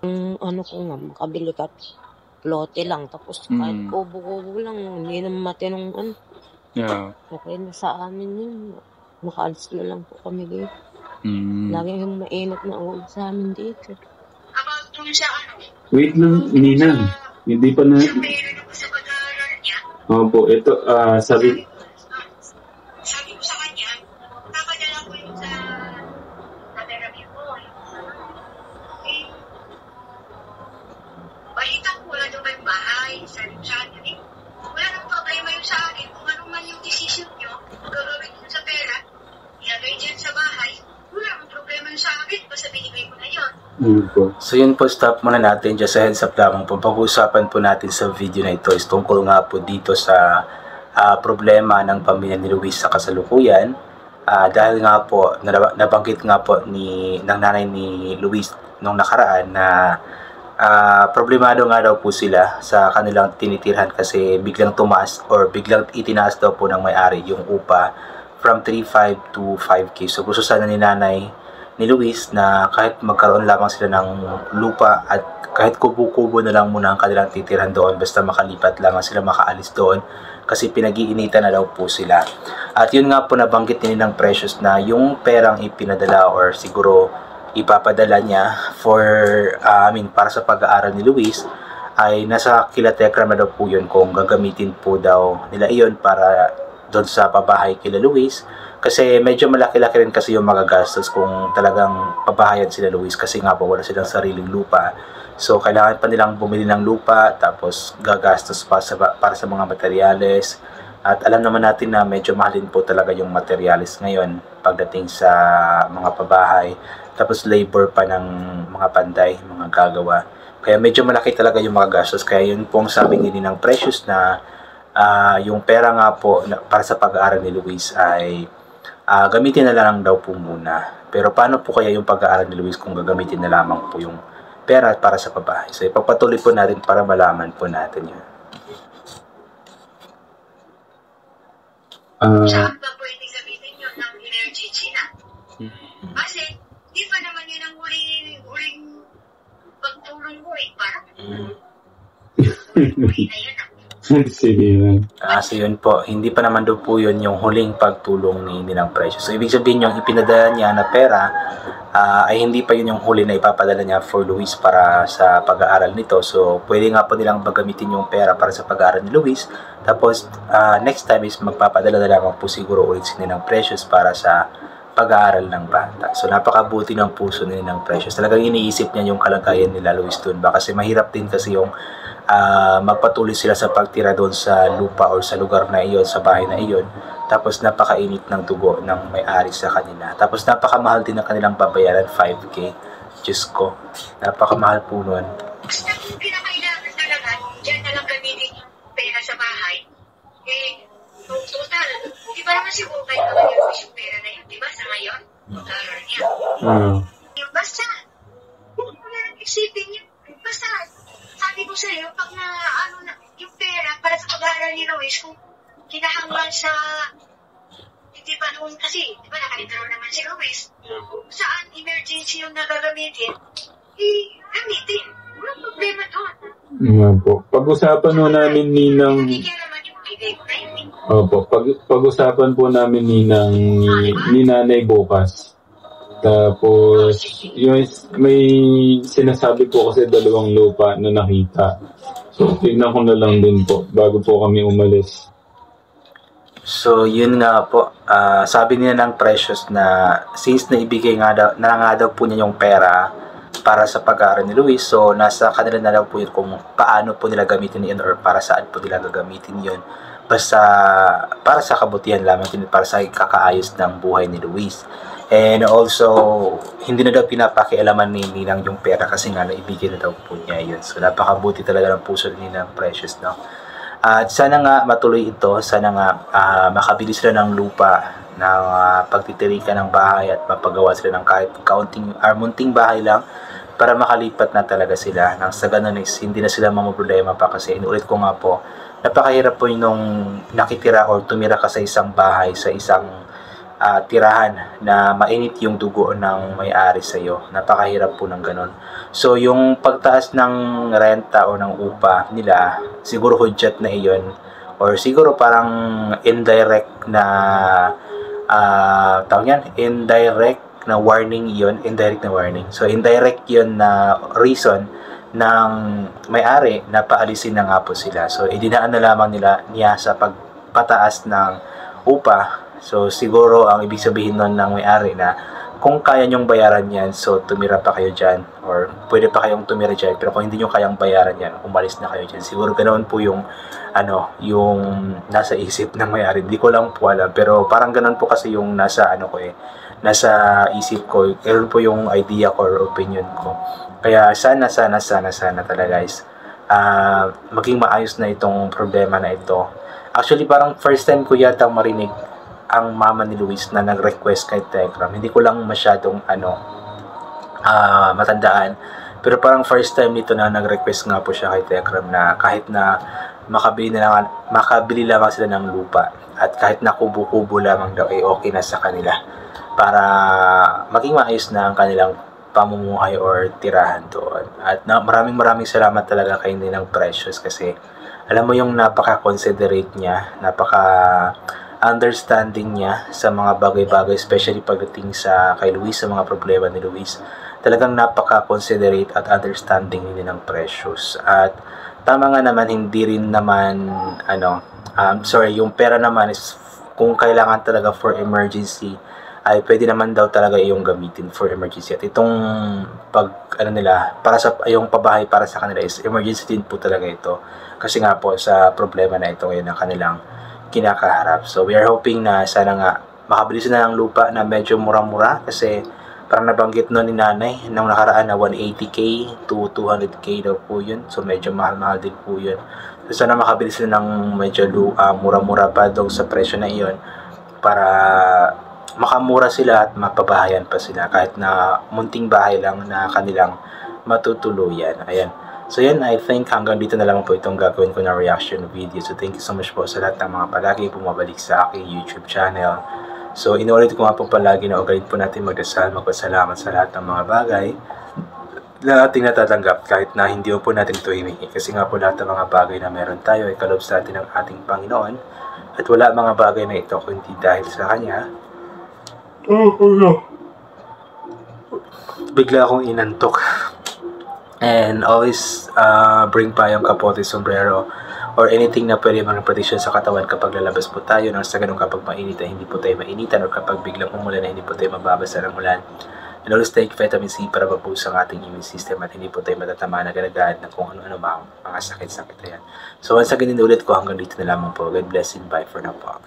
Ano ko nga, makabili ka lote lang tapos kahit kubo-kubo lang, hindi naman matinong ano, Yeah. okay na sa amin yun. Makaalis na lang po kami dito. Lagi yung mainit na ulo sa amin dito. Wait lang, Ninang. Hindi pa na... Opo, ito, sabi... Sabi ko sa kanya, papadala ko yun sa therapy ko. Balita ko, wala daw kayong bahay. Sabi ko sa kanya, wala nang problema yun sa akin. Kung ano man yung decision nyo, gagawin yun sa pera, ilagay dyan sa bahay, wala nang problema yun sa akin. Basta binigay ko na yun. So yun po, stop muna natin. Just a heads up lamang po. Pag-uusapan po natin sa video na ito is tungkol nga po dito sa problema ng pamilya ni Luis sa kasalukuyan. Dahil nga po, nabanggit nga po ng nanay ni Luis nung nakaraan na problemado nga daw po sila sa kanilang tinitirhan kasi biglang tumaas or biglang itinaas daw po ng may-ari yung upa from 3.5 to 5K. So gusto sana ni nanay ni Luis na kahit magkaroon lamang sila ng lupa at kahit kubo-kubo na lang muna ang kanilang titirhan doon basta makalipat lamang sila, makaalis doon kasi pinag-iinitan na daw po sila. At yun nga po nabanggit din ng Precious na yung perang ipinadala or siguro ipapadala niya para sa pag-aaral ni Luis ay nasa kila Tekram na daw po yun kung gagamitin po daw nila iyon para doon sa pabahay kila Luis. Kasi medyo malaki-laki rin kasi yung magagastos kung talagang pabahayan sila Luis kasi nga po wala silang sariling lupa. So kailangan pa nilang bumili ng lupa tapos gagastos pa para sa mga materyales. At alam naman natin na medyo mahalin po talaga yung materyales ngayon pagdating sa mga pabahay. Tapos labor pa ng mga panday, mga gagawa. Kaya medyo malaki talaga yung mga gastos. Kaya yun po ang sabi din ng Precious na yung pera nga po para sa pag-aaral ni Luis ay gamitin na lang daw po muna. Pero paano po kaya yung pag-aaral ni Luis kung gagamitin na lamang po yung pera para sa pabahay? So ipagpatuloy po natin para malaman po natin yun. Saan ba pwedeng gamitin yun ng energy China? Kasi, di pa naman yun ang huling pagtulong mo eh. Parang, huling na yun ah. Sige. So yun po, hindi pa naman daw po yun yung huling pagtulong ni Ninang Precious. So ibig sabihin yung ipinadala niya na pera ay hindi pa yun yung huli na ipapadala niya for Luis para sa pag-aaral nito. So pwede nga po nilang gagamitin yung pera para sa pag-aaral ni Luis. Tapos next time is magpapadala na lamang po siguro ulit si Ninang Precious para sa pag-aaral ng bata. So napakabuti ng puso ni Ninang Precious. Talagang iniisip niya yung kalagayan nila Luis doon. Kasi mahirap din kasi yung magpatuloy sila sa pagtira doon sa lupa or sa lugar na iyon, sa bahay na iyon. Tapos napakainit ng dugo ng may-ari sa kanila. Tapos napakamahal din ng kanilang babayaran, 5K. Diyos ko, napakamahal po nun. Basta kung pinakailangan talaga, dyan na lang gamitin yung pera sa bahay. Eh, total, di ba naman siguro kayo naman yung pera na yun, di ba, sa ngayon? Mag-aaral niya. Basta, kung wala nang isipin yun, basta, sabi ko sa'yo, pag yung pera para sa pag-aaral ni Luis, kung kinahanglan sa, hindi ba noon kasi, di ba nakalintaro naman si Luis, saan emergency yung nagagamitin, gamitin. Walang problema doon. Nga po. Pag-usapan po namin Ninang... Opo, pag-usapan po namin ni Nanay bukas. Tapos, yung may sinasabi po kasi dalawang lupa na nakita. So, tignan ko na lang din po bago po kami umalis. So, yun nga po. Sabi niya ng Precious na since naibigay nga daw po niya yung pera para sa pag-aaral ni Luis, so nasa kanila na daw po yun kung paano po nila gamitin yun or para saan po nila gagamitin yun. Basta para sa kabutihan lamang, para sa kakaayos ng buhay ni Luis. And also, hindi na daw pinapakialaman ni Ninang yung pera kasi nga naibigay na daw po niya yun. So, napakabuti talaga ng puso ni Ninang Precious, no? At sana nga matuloy ito, sana nga makabili sila ng lupa ng pagtitirikan ng bahay at mapagawa sila ng kahit kaunting munting bahay lang para makalipat na talaga sila. Nang sa ganun is hindi na sila mamroblema pa kasi inulit ko nga po, napakahirap po yung nakitira or tumira ka sa isang bahay, sa isang tirahan na mainit yung dugo ng may-ari sa iyo. Napakahirap po ng ganun. So yung pagtaas ng renta o ng upa nila, siguro hudyat na iyon, or siguro parang indirect na tawag yan, indirect na warning iyon, indirect na warning. So indirect yun na reason ng may-ari na paalisin na nga po sila. So idinaan na lamang niya sa pagpataas ng upa. So siguro ang ibig sabihin nun ng may-ari na kung kaya nyong bayaran yan, so tumira pa kayo dyan, or pwede pa kayong tumira dyan, pero kung hindi nyo kayang bayaran yan, umalis na kayo dyan. Siguro ganoon po yung yung nasa isip ng may-ari. Hindi ko lang po alam, pero parang ganoon po kasi yung nasa nasa isip ko. Ganoon po yung idea ko or opinion ko. Kaya sana talaga guys, maging maayos na itong problema na ito. Actually parang first time ko yata marinig ang mama ni Luis na nag-request kay Tekram. Hindi ko lang masyadong matandaan. Pero parang first time nito na nag-request nga po siya kay Tekram na kahit na makabili lamang sila ng lupa at kahit na kubo-kubo lamang daw ay okay na sa kanila para maging maayos na ang kanilang pamumuhay or tirahan doon. At maraming salamat talaga kay Ninang Precious kasi alam mo yung napaka-considerate niya, understanding niya sa mga bagay-bagay, especially pagdating kay Luis, sa mga problema ni Luis. Talagang napaka-considerate at understanding ni Ninang Precious. At tama nga naman, hindi rin naman yung pera naman is kung kailangan talaga for emergency ay pwede naman daw talaga iyong gamitin for emergency. At itong yung pabahay para sa kanila is emergency din po talaga ito. Kasi nga po sa problema na ito ngayon ng kanilang kinakaharap. So we are hoping na sana nga makabili sila ng lupa na medyo mura-mura kasi parang nabanggit no ni nanay nung nakaraan na 180k to 200k daw po yun. So medyo mahal-mahal din po yun. So sana makabili sila ng medyo mura-mura pa daw sa presyo na iyon para makamura sila at mapabahayan pa sila kahit na munting bahay lang na kanilang matutuluyan. Ayan. So yan, I think hanggang dito na lang po itong gagawin ko na reaction video. So thank you so much po sa lahat ng mga palagi bumabalik sa aking YouTube channel. So inuulit ko nga po palagi na ugalit po natin magdasal, magpasalamat sa lahat ng mga bagay na ating natatanggap kahit na hindi po natin ito himingi. Kasi nga po lahat ng mga bagay na meron tayo ay kaloob sa atin ng ating Panginoon. At wala mga bagay na ito kundi dahil sa Kanya. Bigla akong inantok. And always bring pa yung kapote, sombrero, or anything na pwede mga protection sa katawan kapag lalabas po tayo nang sa ganun kapag mainit ay hindi po tayo mainitan or kapag biglang umulan ay hindi po tayo mababasa ng ulan. And always take vitamin C para maboost ang ating immune system at hindi po tayo matatama na agad ng kung ano-ano mga sakit-sakit. Ayan. So once again, ulit ko hanggang dito na lamang po. God bless and bye for now po.